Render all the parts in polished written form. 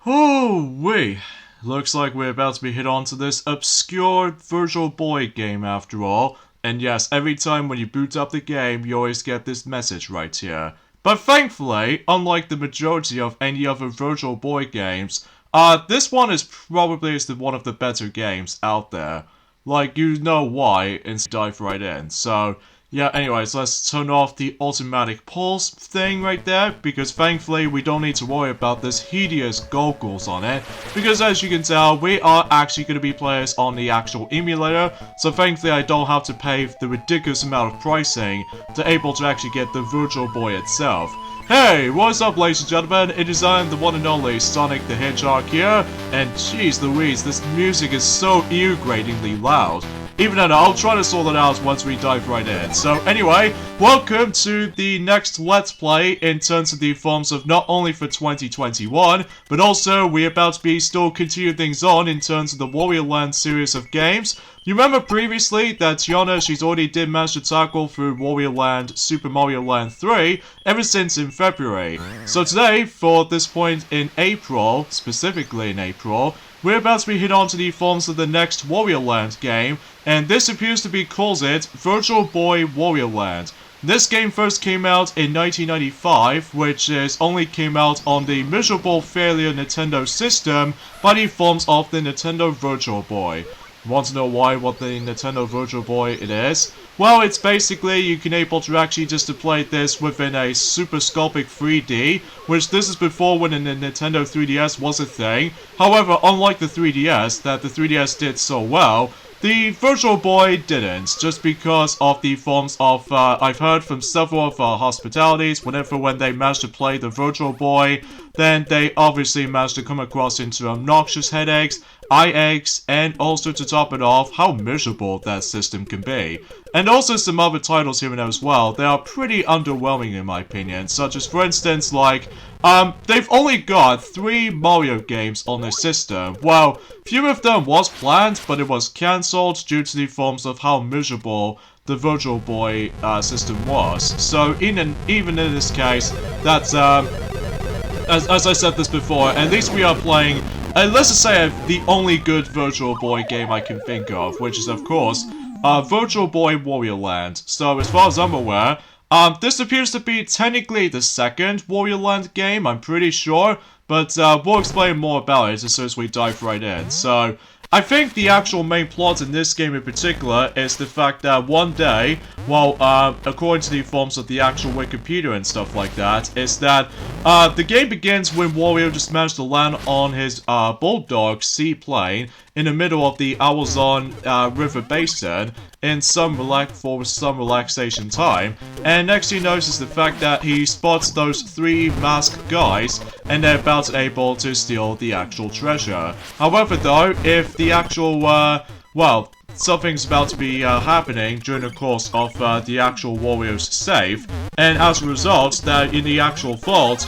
Oh, looks like we're about to be hit on to this obscure Virtual Boy game after all. And yes, every time when you boot up the game, you always get this message right here. But thankfully, unlike the majority of any other Virtual Boy games, this one is probably one of the better games out there. Like, you know why, and dive right in. So, yeah, anyways, let's turn off the automatic pulse thing right there, because thankfully we don't need to worry about this hideous goggles on it, because as you can tell, we are actually going to be players on the actual emulator, so thankfully I don't have to pay the ridiculous amount of pricing to able to actually get the Virtual Boy itself. Hey, what's up ladies and gentlemen, it is I, the one and only Sonic the Hedgehog here, and jeez Louise, this music is so ear-gratingly loud. Even though I'll try to sort it out once we dive right in. So anyway, welcome to the next Let's Play in terms of the forms of not only for 2021, but also we're about to be still continue things on in terms of the Wario Land series of games. You remember previously that Tiana, she's already did manage to tackle through Wario Land, Super Mario Land 3, ever since in February. So today, for this point in April, specifically in April, we're about to be hit on to the forms of the next Wario Land game, and this appears to be calls it Virtual Boy Wario Land. This game first came out in 1995, which only came out on the miserable failure Nintendo system by the forms of the Nintendo Virtual Boy. Want to know why what the Nintendo Virtual Boy it is? Well, it's basically you can able to actually just to play this within a super sculptic 3D, which this is before when the Nintendo 3DS was a thing. However, unlike the 3DS, that the 3DS did so well, the Virtual Boy didn't, just because of the forms of, I've heard from several of hospitalities, when they managed to play the Virtual Boy, then they obviously managed to come across into obnoxious headaches, eye aches, and also to top it off, how miserable that system can be. And also some other titles here and there as well, they are pretty underwhelming in my opinion, such as for instance like, they've only got 3 Mario games on their system. Well, few of them was planned, but it was cancelled due to the forms of how miserable the Virtual Boy system was. So even in this case, that's as I said this before, at least we are playing, let's just say the only good Virtual Boy game I can think of, which is of course Virtual Boy Wario Land. So as far as I'm aware, this appears to be technically the second Wario Land game, I'm pretty sure, but we'll explain more about it as soon as we dive right in. So, I think the actual main plot in this game in particular is the fact that one day, well, according to the forms of the actual Wikipedia and stuff like that, is that the game begins when Wario just managed to land on his Bulldog seaplane in the middle of the Amazon River Basin for some relaxation time, and next he notices the fact that he spots those 3 masked guys, and they're about to able to steal the actual treasure. However though, if the actual, well, something's about to be happening during the course of the actual Wario's save, and as a result, that in the actual vault,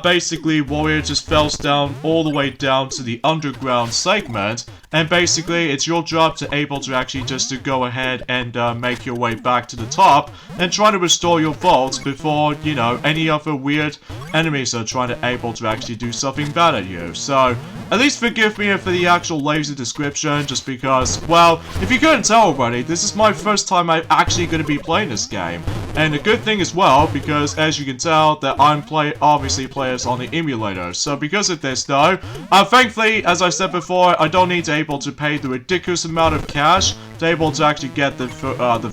basically Wario just falls down all the way down to the underground segment, and basically it's your job to able to actually just to go ahead and make your way back to the top and try to restore your vault before, you know, any other weird enemies are trying to able to actually do something bad at you. So, at least forgive me for the actual lazy description, just because, well, if you couldn't tell already, this is my first time I'm actually going to be playing this game. And a good thing as well, because as you can tell, that I'm obviously players on the emulator. So because of this though, thankfully, as I said before, I don't need to able to pay the ridiculous amount of cash to able to actually get the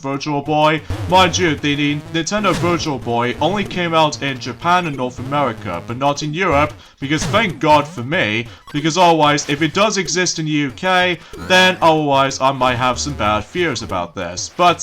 Virtual Boy. Mind you, the Nintendo Virtual Boy only came out in Japan and North America, but not in Europe, because thank God for me, because otherwise, if it does exist in the UK, then otherwise I might have some bad fears about this. But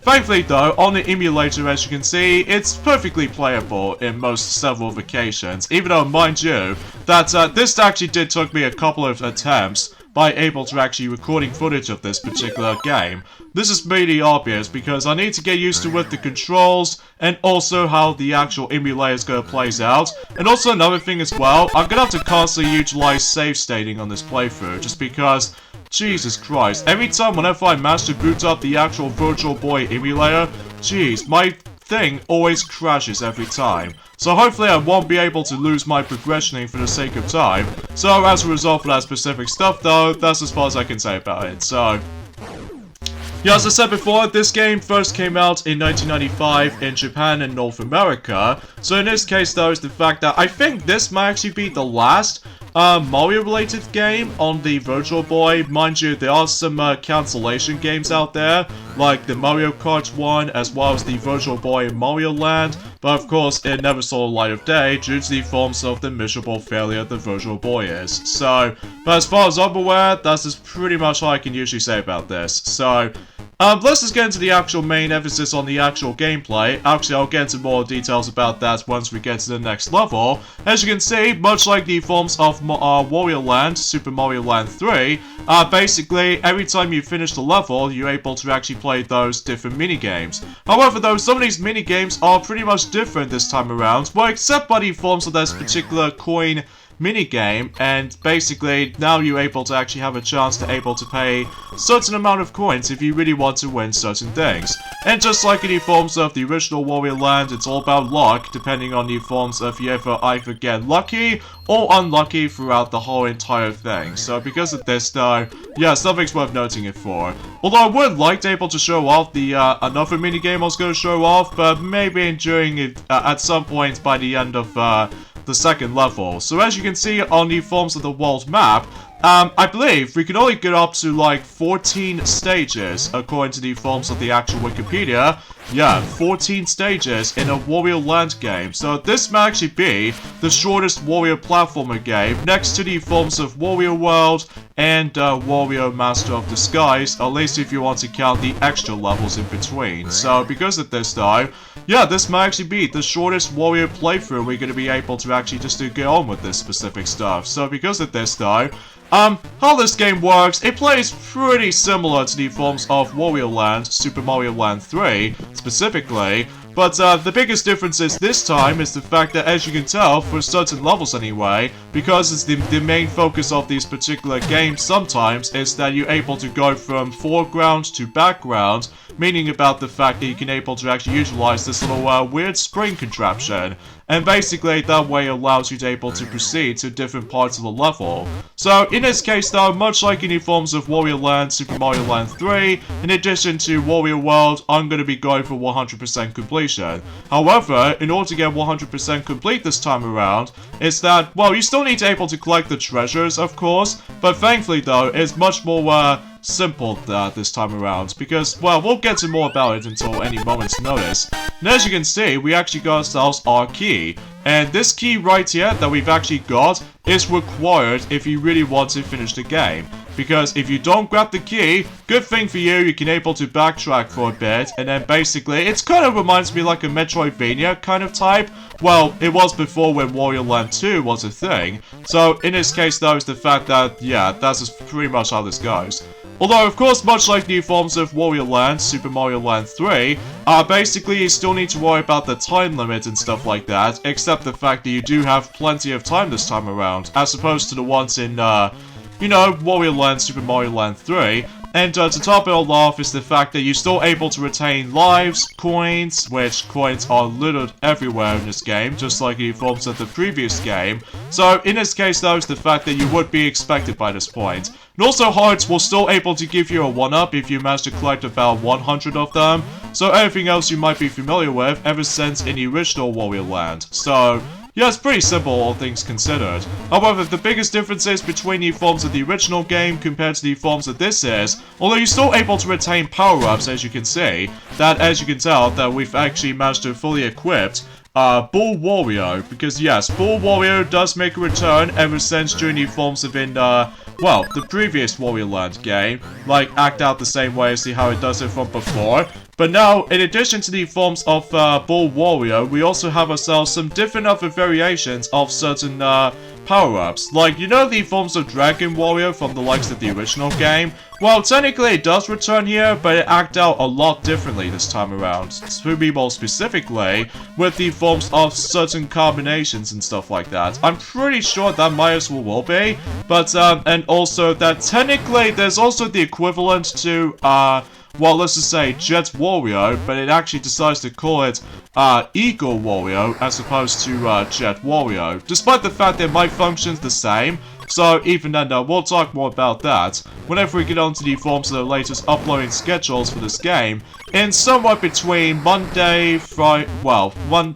thankfully though, on the emulator, as you can see, it's perfectly playable in several occasions, even though, mind you, that this actually did took me a couple of attempts by able to actually recording footage of this particular game. This is pretty obvious because I need to get used to with the controls and also how the actual emulator is going to plays out. And also another thing as well, I'm going to have to constantly utilize save stating on this playthrough just because, Jesus Christ, every time whenever I manage to boot up the actual Virtual Boy emulator, jeez, my thing always crashes every time. So hopefully I won't be able to lose my progressioning for the sake of time. So as a result of that specific stuff though, that's as far as I can say about it. So yeah, as I said before, this game first came out in 1995 in Japan and North America. So in this case though, is the fact that I think this might actually be the last Mario-related game on the Virtual Boy. Mind you, there are some cancellation games out there, like the Mario Kart one, as well as the Virtual Boy Mario Land. But of course, it never saw the light of day due to the forms of the miserable failure the Virtual Boy is. So, but as far as I'm aware, that's just pretty much all I can usually say about this. So, let's just get into the actual main emphasis on the actual gameplay. Actually, I'll get into more details about that once we get to the next level. As you can see, much like the forms of Wario Land, Super Mario Land 3, basically, every time you finish the level, you're able to actually play those different minigames. However, though, some of these minigames are pretty much different this time around, well, except by the forms of this particular coin minigame, and basically now you're able to actually have a chance to pay a certain amount of coins if you really want to win certain things. And just like in the forms of the original Wario Land, it's all about luck, depending on the forms of you either get lucky or unlucky throughout the whole entire thing. So because of this though, yeah, something's worth noting it for. Although I would like to able to show off the another minigame I was going to show off, but maybe during it at some point by the end of the second level. So as you can see on the forms of the world map, I believe we can only get up to like 14 stages according to the forms of the actual Wikipedia. Yeah, 14 stages in a Wario Land game. So this may actually be the shortest Wario platformer game next to the forms of Wario World and Wario Master of Disguise, at least if you want to count the extra levels in between. So because of this though, yeah, this may actually be the shortest Wario playthrough we're going to be able to actually just to get on with this specific stuff. So because of this though, how this game works, it plays pretty similar to the forms of Wario Land, Super Mario Land 3, specifically, but the biggest difference is this time is the fact that, as you can tell, for certain levels anyway, because it's the main focus of these particular games sometimes, is that you're able to go from foreground to background, meaning about the fact that you can able to actually utilize this little weird spring contraption. And basically, that way allows you to able to proceed to different parts of the level. So, in this case though, much like in the forms of Wario Land, Super Mario Land 3, in addition to Wario World, I'm going to be going for 100% completion. However, in order to get 100% complete this time around, it's that, well, you still need to able to collect the treasures, of course, but thankfully though, it's much more, simple this time around, because, well, we'll get to more about it until any moment's notice. And as you can see, we actually got ourselves our key, and this key right here that we've actually got is required if you really want to finish the game. Because if you don't grab the key, good thing for you, you can able to backtrack for a bit, and then basically, it kind of reminds me like a Metroidvania kind of type. Well, it was before when Wario Land 2 was a thing. So, in this case though, is the fact that, yeah, that's just pretty much how this goes. Although, of course, much like new forms of Wario Land, Super Mario Land 3, basically you still need to worry about the time limit and stuff like that, except the fact that you do have plenty of time this time around, as opposed to the ones in, you know, Wario Land, Super Mario Land 3. And to top it all off is the fact that you're still able to retain lives, coins, which coins are littered everywhere in this game, just like the forms of the previous game. So in this case though, is the fact that you would be expected by this point. And also hearts will still able to give you a 1-up if you manage to collect about 100 of them. So everything else you might be familiar with ever since in the original Wario Land. So yeah, it's pretty simple, all things considered. However, the biggest differences between the forms of the original game compared to the forms of this is, although you're still able to retain power-ups, as you can see, that, as you can tell, that we've actually managed to fully equipped Bull Wario, because yes, Bull Wario does make a return ever since during the forms of in, well, the previous Wario Land game, like, act out the same way as how it does it from before. But now, in addition to the forms of Bull Wario, we also have ourselves some different other variations of certain power-ups. Like, you know the forms of Dragon Wario from the likes of the original game? Well, technically it does return here, but it acts out a lot differently this time around. To be more specifically, with the forms of certain combinations and stuff like that. I'm pretty sure that might as well will be, but, and also that technically there's also the equivalent to, well, let's just say Jet Wario, but it actually decides to call it Eagle Wario as opposed to Jet Wario, despite the fact they might function the same. So even then, we'll talk more about that whenever we get onto the forms of the latest uploading schedules for this game. In somewhat between Monday,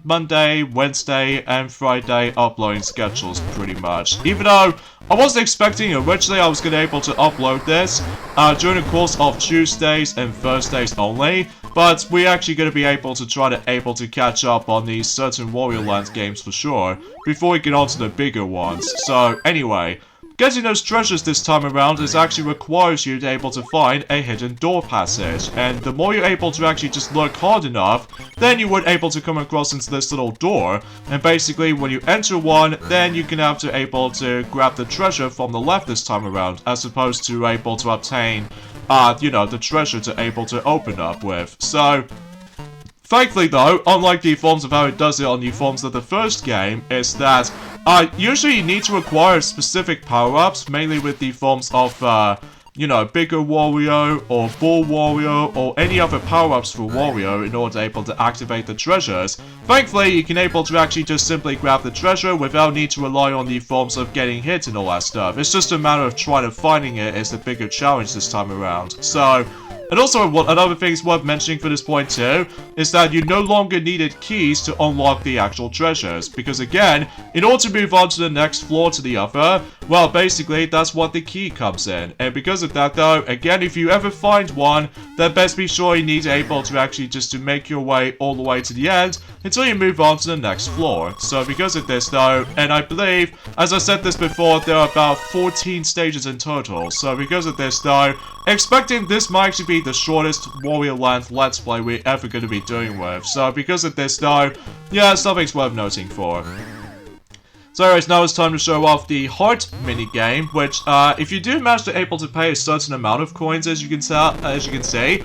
Monday, Wednesday, and Friday uploading schedules, pretty much. Even though I wasn't expecting originally I was going to be able to upload this during the course of Tuesdays and Thursdays only, but we're actually going to be able to catch up on these certain Wario Land games for sure before we get on to the bigger ones. So anyway, getting those treasures this time around actually requires you to be able to find a hidden door passage, and the more you're able to actually just look hard enough, then you would able to come across into this little door, and basically when you enter one, then you can have to able to grab the treasure from the left this time around, as opposed to able to obtain, the treasure to able to open up with. So, thankfully though, unlike the forms of how it does it on the forms of the first game, is that usually you need to acquire specific power-ups, mainly with the forms of, Bigger Wario, or Bull Wario, or any other power-ups for Wario in order to able to activate the treasures. Thankfully, you can able to actually just simply grab the treasure without need to rely on the forms of getting hit and all that stuff. It's just a matter of trying to finding it is the bigger challenge this time around. So, and also, another thing worth mentioning for this point too, is that you no longer needed keys to unlock the actual treasures, because again, in order to move on to the next floor to the other, well, basically, that's what the key comes in. And because of that though, again, if you ever find one, then best be sure you need to able to actually just to make your way all the way to the end, until you move on to the next floor. So because of this though, and I believe, as I said this before, there are about 14 stages in total, so because of this though, expecting this might actually be the shortest Wario Land Let's Play we're ever going to be doing with. So because of this though, yeah, something's worth noting for. So anyways, now it's time to show off the heart minigame, which if you do manage to able to pay a certain amount of coins, as you can see,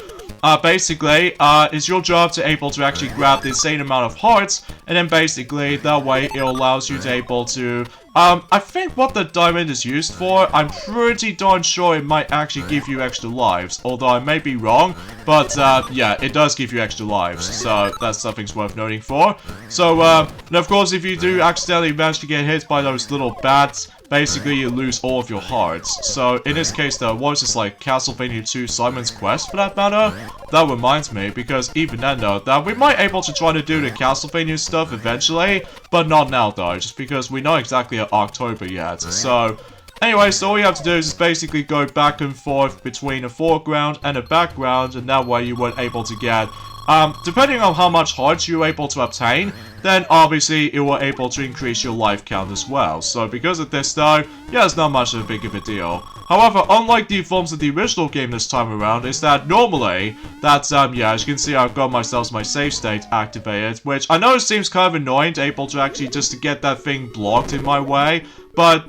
basically, it's your job to able to actually grab the same amount of hearts, and then basically, that way, it allows you to able to, I think what the diamond is used for, I'm pretty darn sure it might actually give you extra lives, although I may be wrong, but, yeah, it does give you extra lives, so that's something's worth noting for. So, and of course, if you do accidentally manage to get hit by those little bats, basically you lose all of your hearts. So in this case though, what is this, like Castlevania 2 Simon's Quest for that matter? That reminds me, because even then though, that we might able to try to do the Castlevania stuff eventually, but not now though, just because we know exactly October yet. So anyway, so all you have to do is just basically go back and forth between a foreground and a background, and that way you weren't able to get, depending on how much hearts you're able to obtain, then obviously it will able to increase your life count as well. So because of this though, yeah, it's not much of a big of a deal. However, unlike the forms of the original game this time around, is that normally, that's, yeah, as you can see, I've got myself my save state activated, which I know it seems kind of annoying to able to actually just to get that thing blocked in my way, but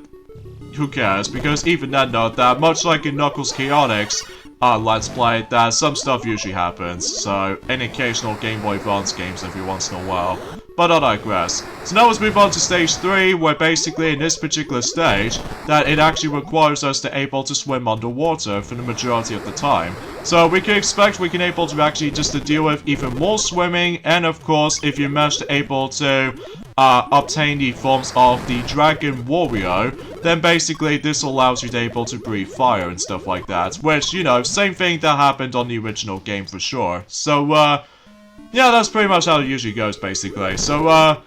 who cares, because even then though, that much like in Knuckles Chaotix, Let's Play, that some stuff usually happens, so any occasional Game Boy Advance games every once in a while. But I digress. So now let's move on to stage 3, where basically in this particular stage, that it actually requires us to able to swim underwater for the majority of the time. So we can expect we can able to actually just to deal with even more swimming, and of course, if you manage to able to obtain the forms of the Dragon Wario, then basically this allows you to able to breathe fire and stuff like that, which, you know, same thing that happened on the original game for sure. So, yeah, that's pretty much how it usually goes, basically. So,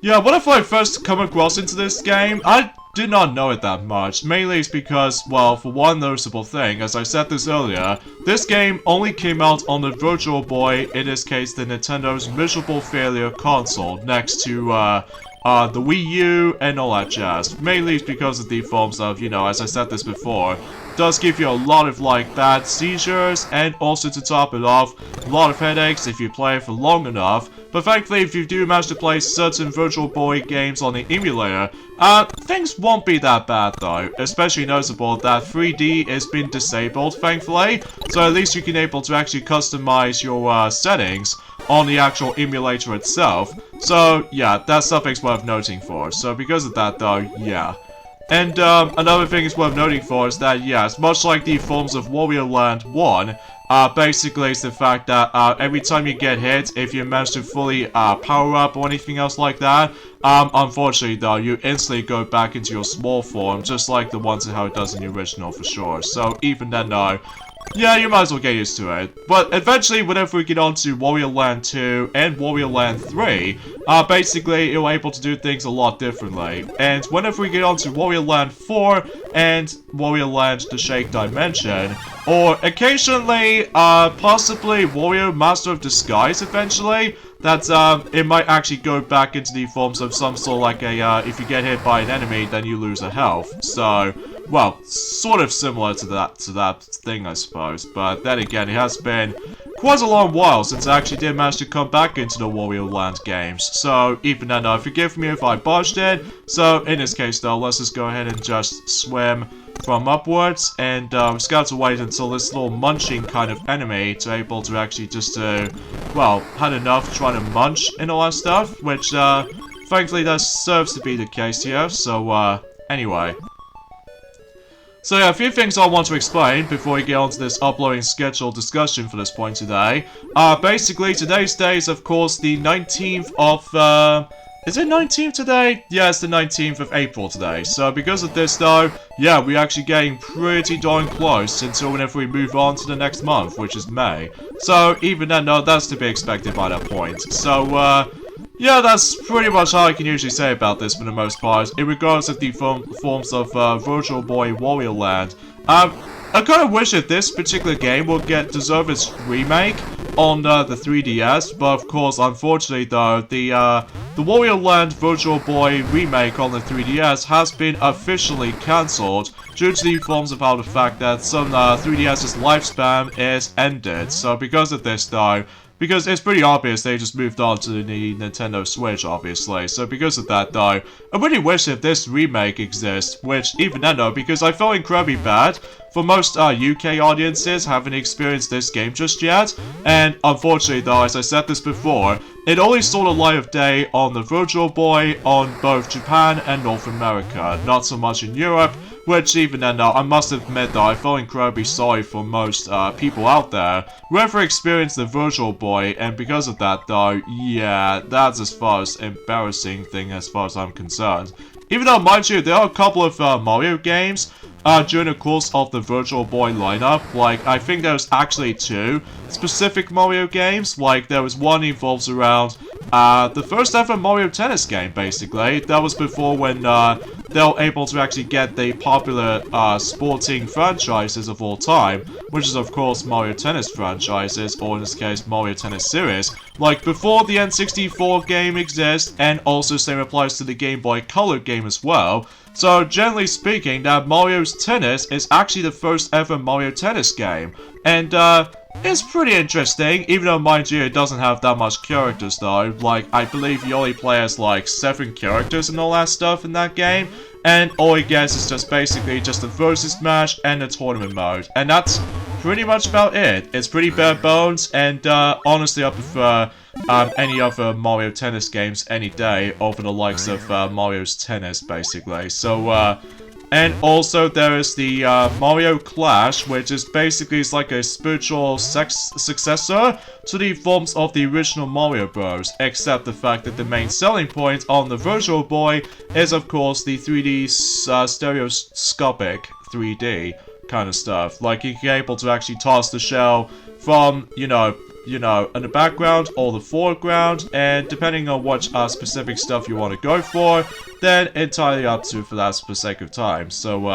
yeah, what if I first come across into this game? I did not know it that much. Mainly it's because, well, for one noticeable thing, as I said this earlier, this game only came out on the Virtual Boy, in this case the Nintendo's miserable failure console, next to, the Wii U and all that jazz. Mainly it's because of the forms of, you know, as I said this before, does give you a lot of, like, bad seizures, and also to top it off, a lot of headaches if you play it for long enough. But thankfully, if you do manage to play certain Virtual Boy games on the emulator, things won't be that bad though. Especially noticeable that 3D has been disabled, thankfully, so at least you can able to actually customize your settings on the actual emulator itself. So yeah, that's something worth noting for. So because of that though, yeah. And another thing is worth noting for is that, yes, much like the forms of Wario Land 1, basically it's the fact that every time you get hit, if you manage to fully power up or anything else like that, unfortunately though, you instantly go back into your small form, just like the ones and how it does in the original for sure. So even then though, yeah, you might as well get used to it. But eventually, whenever we get on to Wario Land 2 and Wario Land 3, basically, you're able to do things a lot differently. And whenever we get on to Wario Land 4 and Wario Land The Shake Dimension, or occasionally, possibly Wario Master of Disguise eventually, that it might actually go back into the forms of some sort of like a, if you get hit by an enemy, then you lose a health. So, well, sort of similar to that thing, I suppose. But then again, it has been quite a long while since I actually did manage to come back into the Wario Land games. So, even then, forgive me if I botched it. So, in this case, though, let's just go ahead and just swim from upwards, and we just got to wait until this little munching kind of enemy to able to actually just, well, had enough trying to munch and all that stuff, which, thankfully that serves to be the case here, so, anyway. So yeah, a few things I want to explain before we get on to this uploading schedule discussion for this point today. Basically, today's day is, of course, the 19th of, is it 19th today? Yeah, it's the 19th of April today. So because of this though, yeah, we're actually getting pretty darn close until whenever we move on to the next month, which is May. So even then, no, that's to be expected by that point. So, yeah, that's pretty much all I can usually say about this for the most part, in regards of the forms of Virtual Boy Wario Land. I kind of wish that this particular game will deserve its remake on the 3DS, but of course, unfortunately though, the Wario Land Virtual Boy remake on the 3DS has been officially cancelled due to the forms of how the fact that some 3DS's lifespan is ended. So because of this though, because it's pretty obvious they just moved on to the Nintendo Switch, obviously. So because of that, though, I really wish if this remake exists, which even then, though, because I felt incredibly bad for most UK audiences haven't experienced this game just yet. And unfortunately, though, as I said this before, it only saw the light of day on the Virtual Boy on both Japan and North America, not so much in Europe. Which, even then, though, I must admit, though, I feel incredibly sorry for most people out there who ever experienced the Virtual Boy, and because of that, though, yeah, that's as far as embarrassing thing as far as I'm concerned. Even though, mind you, there are a couple of Mario games during the course of the Virtual Boy lineup. Like, I think there's actually 2 specific Mario games. Like, there was one involves around the first ever Mario Tennis game, basically. That was before when they were able to actually get the popular sporting franchises of all time, which is of course Mario Tennis franchises, or in this case Mario Tennis series. Like before the N64 game exists, and also same applies to the Game Boy Color game as well. So generally speaking, that Mario's Tennis is actually the first ever Mario Tennis game. And it's pretty interesting, even though, mind you, it doesn't have that much characters though. Like, I believe you only play as like 7 characters and all that stuff in that game. And all it gets is just basically just a versus match and a tournament mode. And that's pretty much about it. It's pretty bare bones, and honestly I prefer any other Mario Tennis games any day over the likes of Mario's Tennis, basically. So, and also there is the Mario Clash, which is basically it's like a spiritual successor to the forms of the original Mario Bros. Except the fact that the main selling point on the Virtual Boy is of course the 3D stereoscopic 3D kind of stuff. Like you're able to actually toss the shell from, you know, in the background or the foreground, and depending on what specific stuff you want to go for, then entirely up to for that for sake of time. So,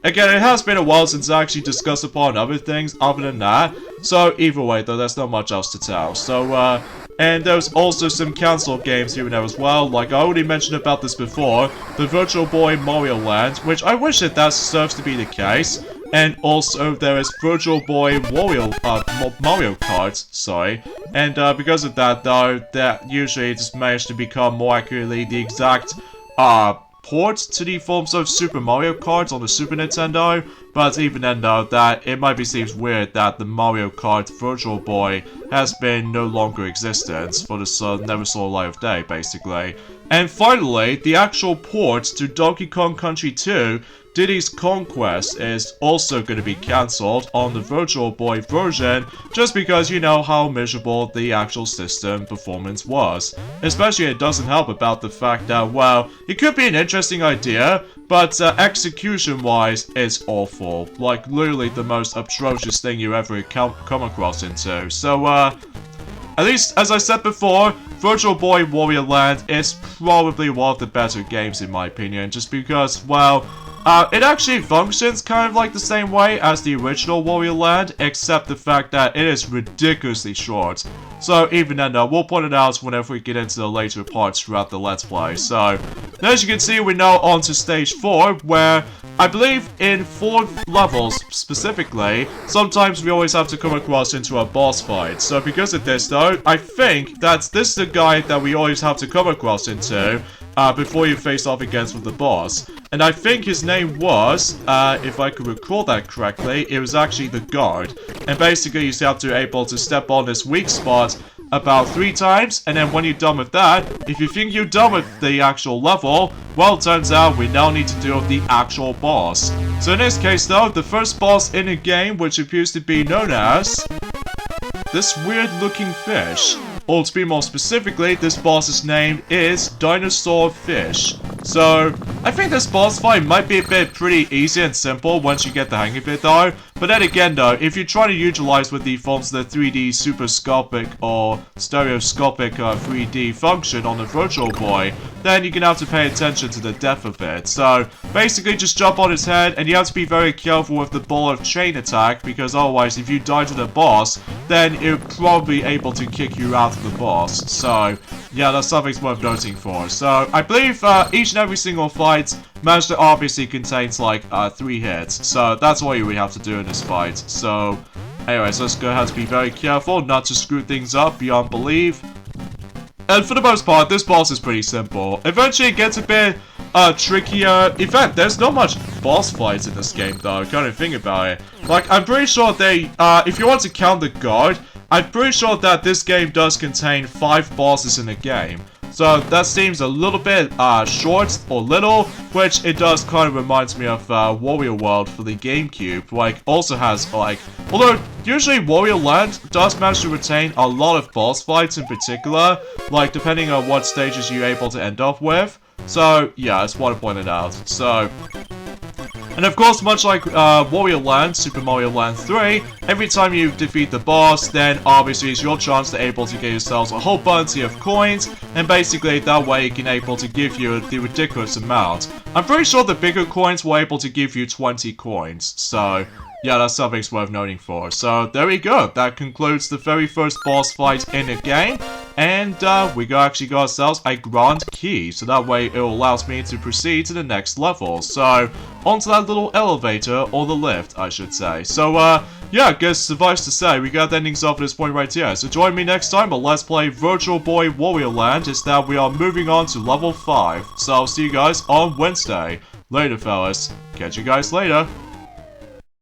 again, it has been a while since I actually discussed upon other things other than that, so either way, though, there's not much else to tell. So, and there's also some cancelled games here and there as well. Like, I already mentioned about this before, the Virtual Boy Mario Land, which I wish that serves to be the case. And also, there is Virtual Boy Mario Kart, sorry. And because of that, though, that usually just managed to become more accurately the exact port to the forms of Super Mario Kart on the Super Nintendo. But even then, though, that it might seems weird that the Mario Kart Virtual Boy has been no longer existence for the never saw the light of day, basically. And finally, the actual port to Donkey Kong Country 2, Diddy's Conquest, is also going to be cancelled on the Virtual Boy version, just because you know how miserable the actual system performance was. Especially it doesn't help about the fact that, well, it could be an interesting idea, but execution-wise, it's awful. Like, literally the most atrocious thing you ever come across into. So, at least, as I said before, Virtual Boy Wario Land is probably one of the better games in my opinion, just because, well, it actually functions kind of like the same way as the original Wario Land, except the fact that it is ridiculously short. So even then, we'll point it out whenever we get into the later parts throughout the Let's Play. So, as you can see, we're now on to Stage 4, where I believe in 4 levels specifically, sometimes we always have to come across into a boss fight. So because of this though, I think that this is the guy that we always have to come across into before you face off against with the boss. And I think his name was, if I could recall that correctly, it was actually the guard. And basically you have to be able to step on this weak spot about 3 times, and then when you're done with that, if you think you're done with the actual level, well, it turns out we now need to deal with the actual boss. So in this case though, the first boss in the game, which appears to be known as this weird looking fish. Or to be more specifically, this boss's name is Dinosaur Fish. So, I think this boss fight might be a bit pretty easy and simple once you get the hang of it though. But then again though, if you're trying to utilize with the forms of the 3D superscopic or stereoscopic 3D function on the Virtual Boy, then you're gonna have to pay attention to the depth of it. So, basically just jump on his head, and you have to be very careful with the ball of chain attack, because otherwise if you die to the boss, then it'll probably be able to kick you out of the boss. So, yeah, that's something worth noting for. So, I believe each and every single fight managed to obviously contains like 3 hits. So, that's all you would have to do in this fight. So, anyways, let's go ahead and be very careful not to screw things up beyond belief. And for the most part, this boss is pretty simple. Eventually it gets a bit trickier. In fact, there's not much boss fights in this game though, kind of think about it. Like, I'm pretty sure they, if you want to count the guard, I'm pretty sure that this game does contain 5 bosses in the game. So that seems a little bit short or little, which it does kind of reminds me of Wario World for the GameCube. Like, also has like, although usually Wario Land does manage to retain a lot of boss fights in particular, like depending on what stages you're able to end up with. So yeah, that's what I pointed out. So, and of course, much like Wario Land, Super Mario Land 3, every time you defeat the boss, then obviously it's your chance to able to get yourselves a whole bunch of coins, and basically that way it can able to give you the ridiculous amount. I'm pretty sure the bigger coins were able to give you 20 coins, so yeah, that's something worth noting for. So there we go, that concludes the very first boss fight in the game. And we actually got ourselves a Grand Key, so that way it allows me to proceed to the next level. So, onto that little elevator, or the lift, I should say. So, yeah, I guess suffice to say, we got the endings off at this point right here. So join me next time on Let's Play Virtual Boy Wario Land, is that we are moving on to level 5. So I'll see you guys on Wednesday. Later, fellas. Catch you guys later.